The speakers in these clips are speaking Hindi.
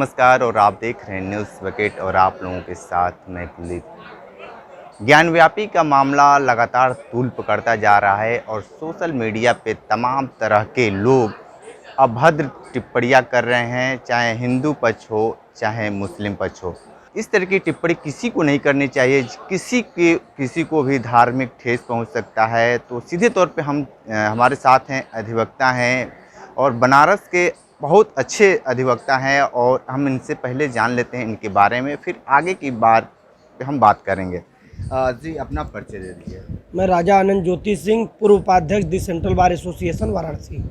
नमस्कार और आप देख रहे हैं न्यूज़ बकेट और आप लोगों के साथ मैं कुलदीप। ज्ञानव्यापी का मामला लगातार तूल पकड़ता जा रहा है और सोशल मीडिया पे तमाम तरह के लोग अभद्र टिप्पणियां कर रहे हैं, चाहे हिंदू पक्ष हो चाहे मुस्लिम पक्ष हो। इस तरह की टिप्पणी किसी को नहीं करनी चाहिए। किसी को भी धार्मिक ठेस पहुंच सकता है। तो सीधे तौर पे हमारे साथ हैं अधिवक्ता हैं और बनारस के बहुत अच्छे अधिवक्ता हैं और हम इनसे पहले जान लेते हैं इनके बारे में, फिर आगे की बात पे हम बात करेंगे। जी अपना परिचय दे दीजिए। मैं राजा आनंद ज्योति सिंह, पूर्व उपाध्यक्ष the central bar association Varanasi.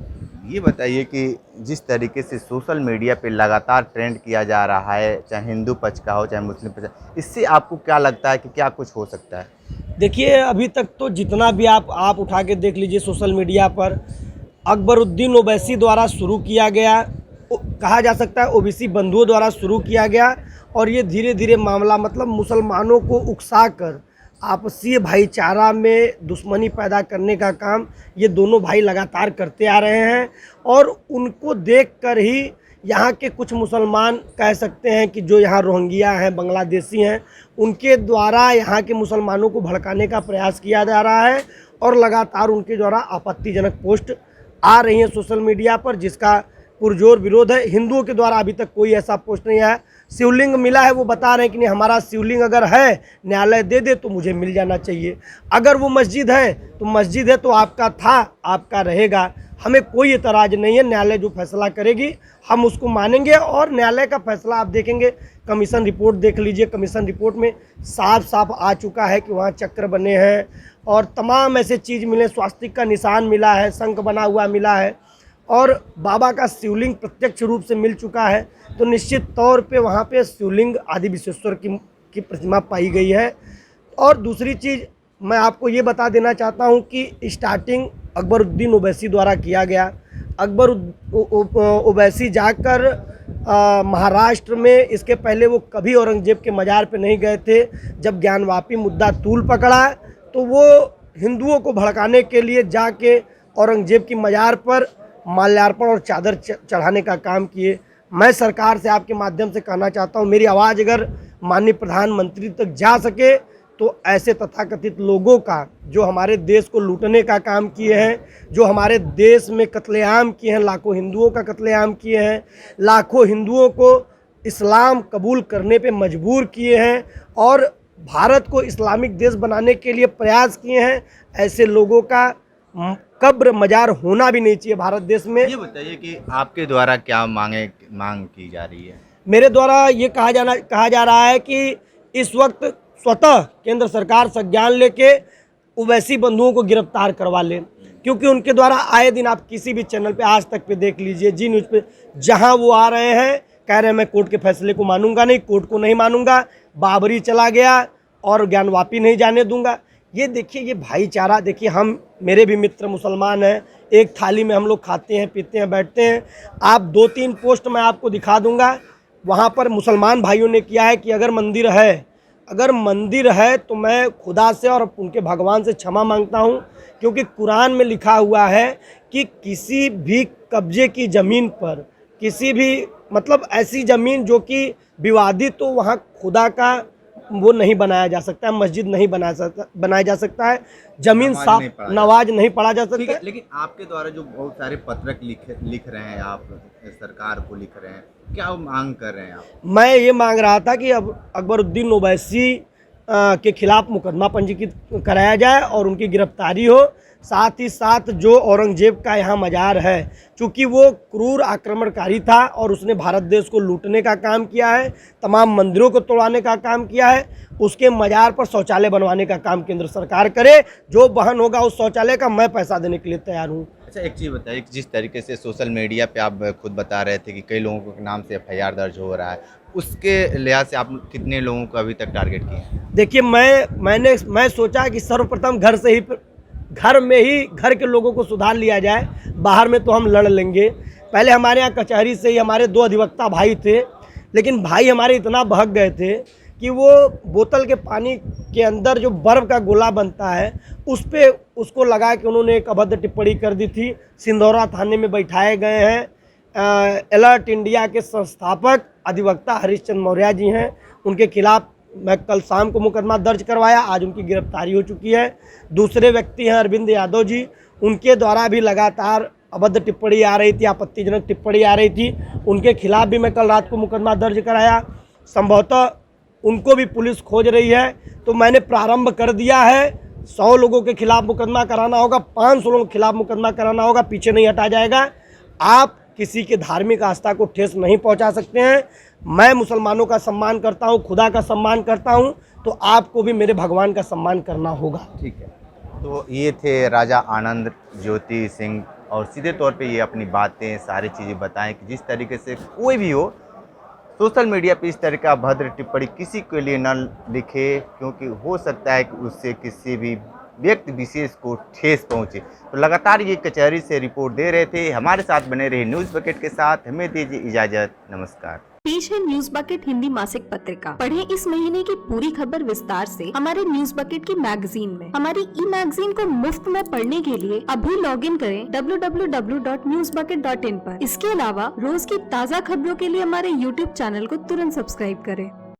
ये बताइए कि जिस तरीके से सोशल मीडिया पे लगातार ट्रेंड किया जा रहा है, चाहे हिंदू पक्ष का हो चाहे मुस्लिम पक्ष का, इससे आपको क्या लगता है कि क्या कुछ हो सकता है? देखिए, अभी तक तो जितना भी आप उठा के देख लीजिए सोशल मीडिया पर, अकबरुद्दीन ओवैसी द्वारा शुरू किया गया, कहा जा सकता है ओबीसी बंधुओं द्वारा शुरू किया गया और ये धीरे धीरे मामला मतलब मुसलमानों को उकसाकर आपसी भाईचारा में दुश्मनी पैदा करने का काम ये दोनों भाई लगातार करते आ रहे हैं। और उनको देखकर ही यहाँ के कुछ मुसलमान कह सकते हैं कि जो यहाँ रोहिंग्या हैं, बांग्लादेशी हैं, उनके द्वारा यहाँ के मुसलमानों को भड़काने का प्रयास किया जा रहा है और लगातार उनके द्वारा आपत्तिजनक पोस्ट आ रही हैं सोशल मीडिया पर, जिसका पुरजोर विरोध है। हिंदुओं के द्वारा अभी तक कोई ऐसा पोस्ट नहीं आया। शिवलिंग मिला है, वो बता रहे हैं कि नहीं, हमारा शिवलिंग अगर है न्यायालय दे दे तो मुझे मिल जाना चाहिए। अगर वो मस्जिद है तो मस्जिद है तो आपका था, आपका रहेगा, हमें कोई एतराज़ नहीं है। न्यायालय जो फैसला करेगी हम उसको मानेंगे और न्यायालय का फैसला आप देखेंगे। कमीशन रिपोर्ट देख लीजिए, कमीशन रिपोर्ट में साफ साफ आ चुका है कि वहाँ चक्र बने हैं और तमाम ऐसे चीज़ मिले, स्वास्तिक का निशान मिला है, शंख बना हुआ मिला है और बाबा का शिवलिंग प्रत्यक्ष रूप से मिल चुका है। तो निश्चित तौर पे वहाँ पे शिवलिंग आदि विश्वेश्वर की प्रतिमा पाई गई है। और दूसरी चीज़ मैं आपको ये बता देना चाहता हूँ कि स्टार्टिंग अकबरुद्दीन ओवैसी द्वारा किया गया। अकबर ओवैसी जाकर महाराष्ट्र में, इसके पहले वो कभी औरंगजेब के मज़ार पे नहीं गए थे। जब ज्ञानवापी मुद्दा तूल पकड़ा तो वो हिंदुओं को भड़काने के लिए जाके औरंगजेब की मज़ार पर माल्यार्पण और चादर चढ़ाने का काम किए। मैं सरकार से आपके माध्यम से कहना चाहता हूं, मेरी आवाज़ अगर माननीय प्रधानमंत्री तक जा सके तो ऐसे तथाकथित लोगों का, जो हमारे देश को लूटने का काम किए हैं, जो हमारे देश में कत्लेआम किए हैं, लाखों हिंदुओं का कत्लेआम किए हैं, लाखों हिंदुओं को इस्लाम कबूल करने पे मजबूर किए हैं और भारत को इस्लामिक देश बनाने के लिए प्रयास किए हैं, ऐसे लोगों का कब्र मजार होना भी नहीं चाहिए भारत देश में। ये बताइए कि आपके द्वारा क्या मांग की जा रही है? मेरे द्वारा ये कहा जा रहा है कि इस वक्त स्वतः केंद्र सरकार संज्ञान लेके ओवैसी बंधुओं को गिरफ्तार करवा ले, क्योंकि उनके द्वारा आए दिन आप किसी भी चैनल पे, आज तक पे देख लीजिए, जी न्यूज़ पे, जहां वो आ रहे हैं कह रहे हैं मैं कोर्ट के फैसले को मानूंगा नहीं, कोर्ट को नहीं मानूंगा, बाबरी चला गया और ज्ञानवापी नहीं जाने दूंगा। ये देखिए, ये भाईचारा देखिए, हम, मेरे भी मित्र मुसलमान हैं, एक थाली में हम लोग खाते हैं, पीते हैं, बैठते हैं। आप 2-3 पोस्ट मैं आपको दिखा दूंगा, वहाँ पर मुसलमान भाइयों ने किया है कि अगर मंदिर है तो मैं खुदा से और उनके भगवान से क्षमा मांगता हूँ, क्योंकि कुरान में लिखा हुआ है कि किसी भी कब्जे की ज़मीन पर, किसी भी मतलब ऐसी ज़मीन जो कि विवादित, तो वहाँ खुदा का वो नहीं बनाया जा सकता है, मस्जिद नहीं बनाया जा सकता है, जमीन साफ, नमाज नहीं पढ़ा जा सकता है। लेकिन आपके द्वारा जो बहुत सारे पत्रक लिख रहे हैं, आप सरकार को लिख रहे हैं, क्या मांग कर रहे हैं आप? मैं ये मांग रहा था कि अब अकबरुद्दीन ओवैसी के खिलाफ मुकदमा पंजीकृत कराया जाए और उनकी गिरफ्तारी हो। साथ ही साथ जो औरंगजेब का यहाँ मज़ार है, चूँकि वो क्रूर आक्रमणकारी था और उसने भारत देश को लूटने का काम किया है, तमाम मंदिरों को तोड़वाने का काम किया है, उसके मज़ार पर शौचालय बनवाने का काम केंद्र सरकार करे। जो बहन होगा उस शौचालय का, मैं पैसा देने के लिए तैयार हूँ। अच्छा, एक चीज़ बताइए, जिस तरीके से सोशल मीडिया पे आप खुद बता रहे थे कि कई लोगों के नाम से FIR दर्ज हो रहा है, उसके लिहाज से आप कितने लोगों को अभी तक टारगेट किए हैं? देखिए, मैं सोचा कि सर्वप्रथम घर के लोगों को सुधार लिया जाए, बाहर में तो हम लड़ लेंगे। पहले हमारे यहाँ कचहरी से ही हमारे 2 अधिवक्ता भाई थे, लेकिन भाई हमारे इतना बहक गए थे कि वो बोतल के पानी के अंदर जो बर्फ़ का गोला बनता है उस पर उसको लगा के उन्होंने एक अभद्र टिप्पणी कर दी थी। सिंधौरा थाने में बैठाए गए हैं अलर्ट इंडिया के संस्थापक अधिवक्ता हरीशचंद्र मौर्य जी हैं। उनके खिलाफ मैं कल शाम को मुकदमा दर्ज करवाया, आज उनकी गिरफ्तारी हो चुकी है। दूसरे व्यक्ति हैं अरविंद यादव जी, उनके द्वारा भी लगातार अभद्र टिप्पणी आ रही थी, आपत्तिजनक टिप्पणी आ रही थी, उनके खिलाफ भी मैं कल रात को मुकदमा दर्ज कराया। संभवतः उनको भी पुलिस खोज रही है, तो मैंने प्रारंभ कर दिया है। 100 लोगों के खिलाफ मुकदमा कराना होगा, 500 लोगों के खिलाफ मुकदमा कराना होगा, पीछे नहीं हटा जाएगा। आप किसी के धार्मिक आस्था को ठेस नहीं पहुंचा सकते हैं। मैं मुसलमानों का सम्मान करता हूं, खुदा का सम्मान करता हूं, तो आपको भी मेरे भगवान का सम्मान करना होगा। ठीक है, तो ये थे राजा आनंद ज्योति सिंह, और सीधे तौर पे ये अपनी बातें सारी चीज़ें बताएं कि जिस तरीके से कोई भी हो सोशल मीडिया पे इस तरह का भद्र टिप्पणी किसी के लिए न लिखे, क्योंकि हो सकता है कि उससे किसी भी व्यक्ति विशेष को ठेस पहुंचे। तो लगातार ये कचहरी से रिपोर्ट दे रहे थे। हमारे साथ बने रहे न्यूज़ बकेट के साथ, हमें दीजिए इजाज़त, नमस्कार। पेश है न्यूज बकेट हिंदी मासिक पत्रिका। पढ़ें इस महीने की पूरी खबर विस्तार से हमारे न्यूज बकेट की मैगजीन में। हमारी ई मैगजीन को मुफ्त में पढ़ने के लिए अभी लॉगिन करें www.newsbucket.in पर। इसके अलावा रोज की ताज़ा खबरों के लिए हमारे YouTube चैनल को तुरंत सब्सक्राइब करें।